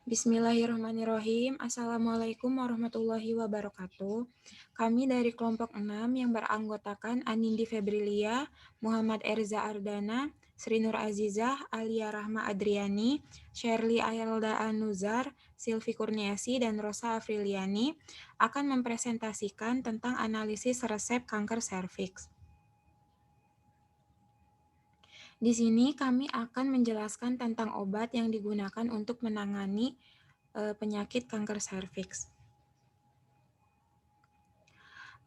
Bismillahirrahmanirrahim. Assalamualaikum warahmatullahi wabarakatuh. Kami dari kelompok 6 yang beranggotakan Anindi Febrilia, Muhammad Erza Ardana, Sri Nur Azizah, Alia Rahma Adriani, Shirley Aelda Anuzar, Silvi Kurniasi, dan Rosa Afriliani akan mempresentasikan tentang analisis resep kanker serviks. Di sini kami akan menjelaskan tentang obat yang digunakan untuk menangani penyakit kanker serviks.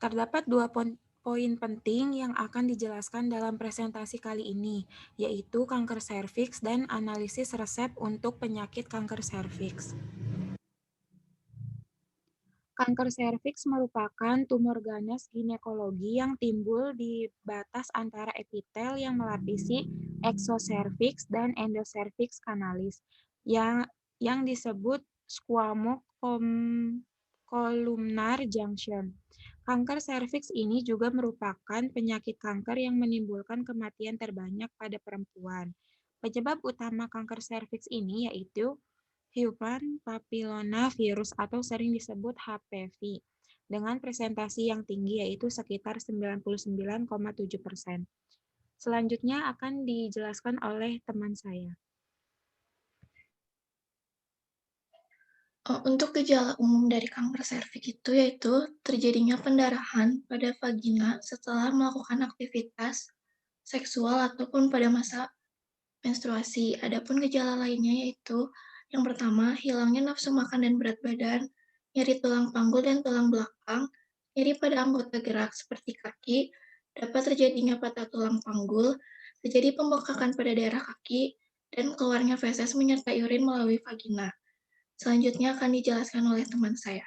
Terdapat dua poin penting yang akan dijelaskan dalam presentasi kali ini, yaitu kanker serviks dan analisis resep untuk penyakit kanker serviks. Kanker serviks merupakan tumor ganas ginekologi yang timbul di batas antara epitel yang melapisi eksoserviks dan endoserviks kanalis yang disebut squamous-columnar junction. Kanker serviks ini juga merupakan penyakit kanker yang menimbulkan kematian terbanyak pada perempuan. Penyebab utama kanker serviks ini yaitu Human papillomavirus atau sering disebut HPV dengan presentasi yang tinggi yaitu sekitar 99,7%. Selanjutnya akan dijelaskan oleh teman saya. Untuk gejala umum dari kanker serviks itu yaitu terjadinya pendarahan pada vagina setelah melakukan aktivitas seksual ataupun pada masa menstruasi. Adapun gejala lainnya yaitu yang pertama, hilangnya nafsu makan dan berat badan, nyeri tulang panggul dan tulang belakang, nyeri pada anggota gerak seperti kaki, dapat terjadinya patah tulang panggul, terjadi pembengkakan pada daerah kaki, dan keluarnya feses menyertai urin melalui vagina. Selanjutnya akan dijelaskan oleh teman saya.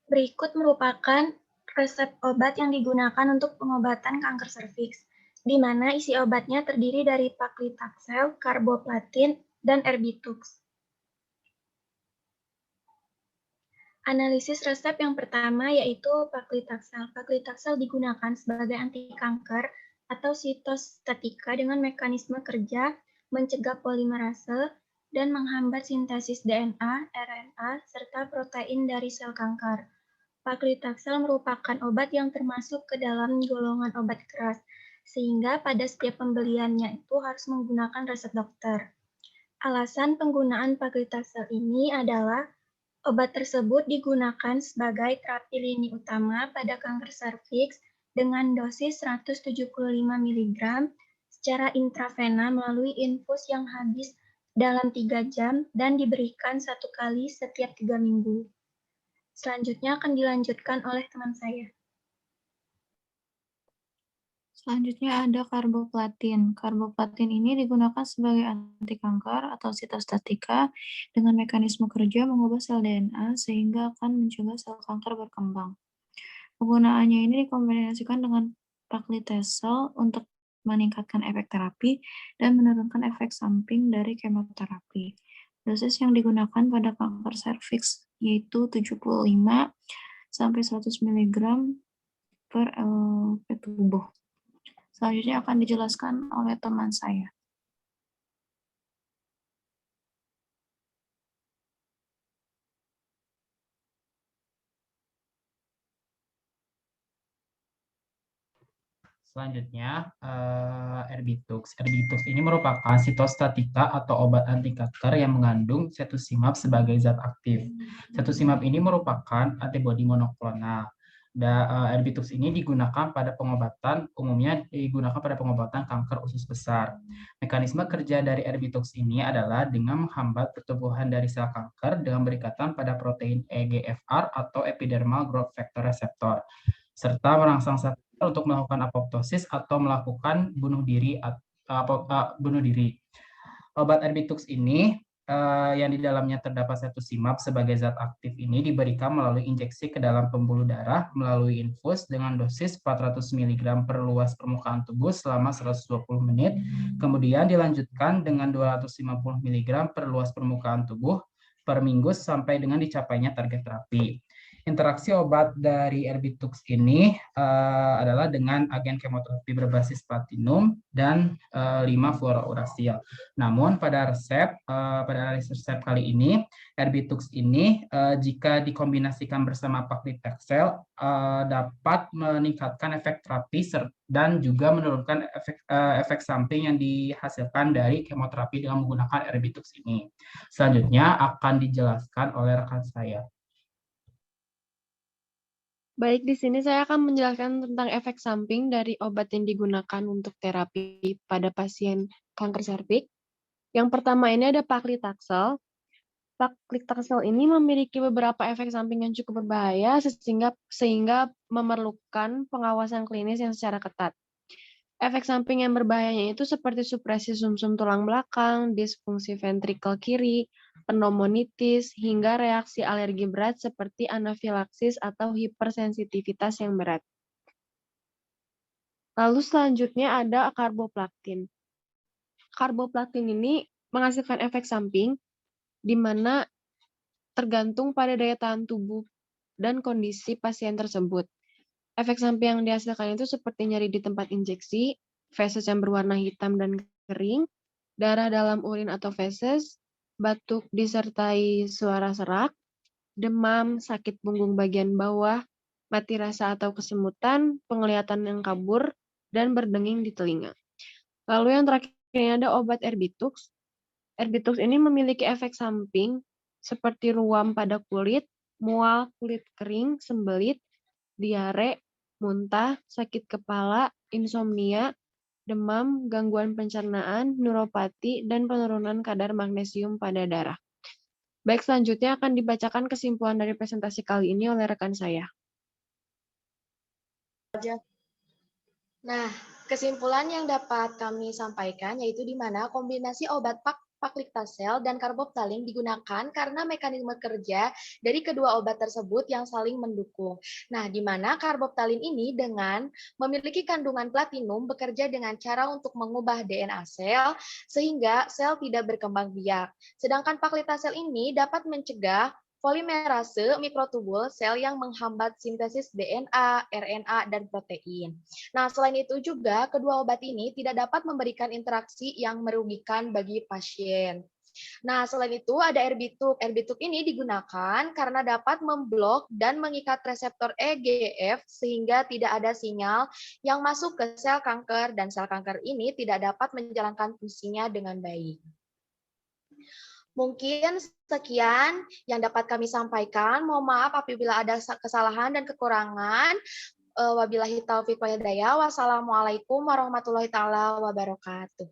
Berikut merupakan resep obat yang digunakan untuk pengobatan kanker serviks, di mana isi obatnya terdiri dari paclitaxel, carboplatin, dan Erbitux. Analisis resep yang pertama yaitu paclitaxel. Paclitaxel digunakan sebagai anti kanker atau sitostatika dengan mekanisme kerja mencegah polimerase dan menghambat sintesis DNA, RNA, serta protein dari sel kanker. Paclitaxel merupakan obat yang termasuk ke dalam golongan obat keras, sehingga pada setiap pembeliannya itu harus menggunakan resep dokter. Alasan penggunaan paclitaxel ini adalah obat tersebut digunakan sebagai terapi lini utama pada kanker serviks dengan dosis 175 mg secara intravena melalui infus yang habis dalam 3 jam dan diberikan 1 kali setiap 3 minggu. Selanjutnya akan dilanjutkan oleh teman saya. Selanjutnya ada carboplatin. Carboplatin ini digunakan sebagai anti kanker atau sitostatika dengan mekanisme kerja mengubah sel DNA sehingga akan mencegah sel kanker berkembang. Penggunaannya ini dikombinasikan dengan paclitaxel untuk meningkatkan efek terapi dan menurunkan efek samping dari kemoterapi. Dosis yang digunakan pada kanker serviks yaitu 75 sampai 100 mg per LP tubuh. Selanjutnya akan dijelaskan oleh teman saya. Selanjutnya, Erbitux. Erbitux ini merupakan sitostatika atau obat anti kanker yang mengandung cetuximab sebagai zat aktif. Cetuximab ini merupakan antibodi monoklonal. Erbitux ini digunakan pada pengobatan, umumnya digunakan pada pengobatan kanker usus besar. Mekanisme kerja dari Erbitux ini adalah dengan menghambat pertumbuhan dari sel kanker dengan berikatan pada protein EGFR atau epidermal growth factor receptor, serta merangsang sel untuk melakukan apoptosis atau melakukan bunuh diri. Obat Erbitux ini yang di dalamnya terdapat cetuximab sebagai zat aktif ini diberikan melalui injeksi ke dalam pembuluh darah melalui infus dengan dosis 400 mg per luas permukaan tubuh selama 120 menit, kemudian dilanjutkan dengan 250 mg per luas permukaan tubuh per minggu sampai dengan dicapainya target terapi. Interaksi obat dari Erbitux ini adalah dengan agen kemoterapi berbasis platinum dan 5-fluorourasil. Namun pada resep kali ini, Erbitux ini jika dikombinasikan bersama paclitaxel dapat meningkatkan efek terapi dan juga menurunkan efek samping yang dihasilkan dari kemoterapi dengan menggunakan Erbitux ini. Selanjutnya akan dijelaskan oleh rekan saya. Baik, di sini saya akan menjelaskan tentang efek samping dari obat yang digunakan untuk terapi pada pasien kanker serviks. Yang pertama ini ada paclitaxel. Paclitaxel ini memiliki beberapa efek samping yang cukup berbahaya sehingga memerlukan pengawasan klinis yang secara ketat. Efek samping yang berbahayanya itu seperti supresi sumsum tulang belakang, disfungsi ventrikel kiri, pneumonitis, hingga reaksi alergi berat seperti anafilaksis atau hipersensitivitas yang berat. Lalu selanjutnya ada karboplatин. Karboplatин ini menghasilkan efek samping di mana tergantung pada daya tahan tubuh dan kondisi pasien tersebut. Efek samping yang dihasilkan itu seperti nyeri di tempat injeksi, feses yang berwarna hitam dan kering, darah dalam urin atau feses, batuk disertai suara serak, demam, sakit punggung bagian bawah, mati rasa atau kesemutan, penglihatan yang kabur, dan berdenging di telinga. Lalu yang terakhir ini ada obat Erbitux. Erbitux ini memiliki efek samping seperti ruam pada kulit, mual, kulit kering, sembelit, diare, muntah, sakit kepala, insomnia, demam, gangguan pencernaan, neuropati, dan penurunan kadar magnesium pada darah. Baik, selanjutnya akan dibacakan kesimpulan dari presentasi kali ini oleh rekan saya. Nah, kesimpulan yang dapat kami sampaikan yaitu di mana kombinasi obat paclitaxel dan karboptalin digunakan karena mekanisme kerja dari kedua obat tersebut yang saling mendukung. Nah, di mana karboptalin ini dengan memiliki kandungan platinum bekerja dengan cara untuk mengubah DNA sel sehingga sel tidak berkembang biak. Sedangkan paclitaxel ini dapat mencegah polimerase mikrotubul sel yang menghambat sintesis DNA, RNA, dan protein. Nah, selain itu juga kedua obat ini tidak dapat memberikan interaksi yang merugikan bagi pasien. Nah, selain itu ada Erbitux. Erbitux ini digunakan karena dapat memblok dan mengikat reseptor EGF sehingga tidak ada sinyal yang masuk ke sel kanker dan sel kanker ini tidak dapat menjalankan fungsinya dengan baik. Mungkin sekian yang dapat kami sampaikan. Mohon maaf apabila ada kesalahan dan kekurangan. Wabillahi taufiq wal hidayah. Wassalamualaikum warahmatullahi taala wabarakatuh.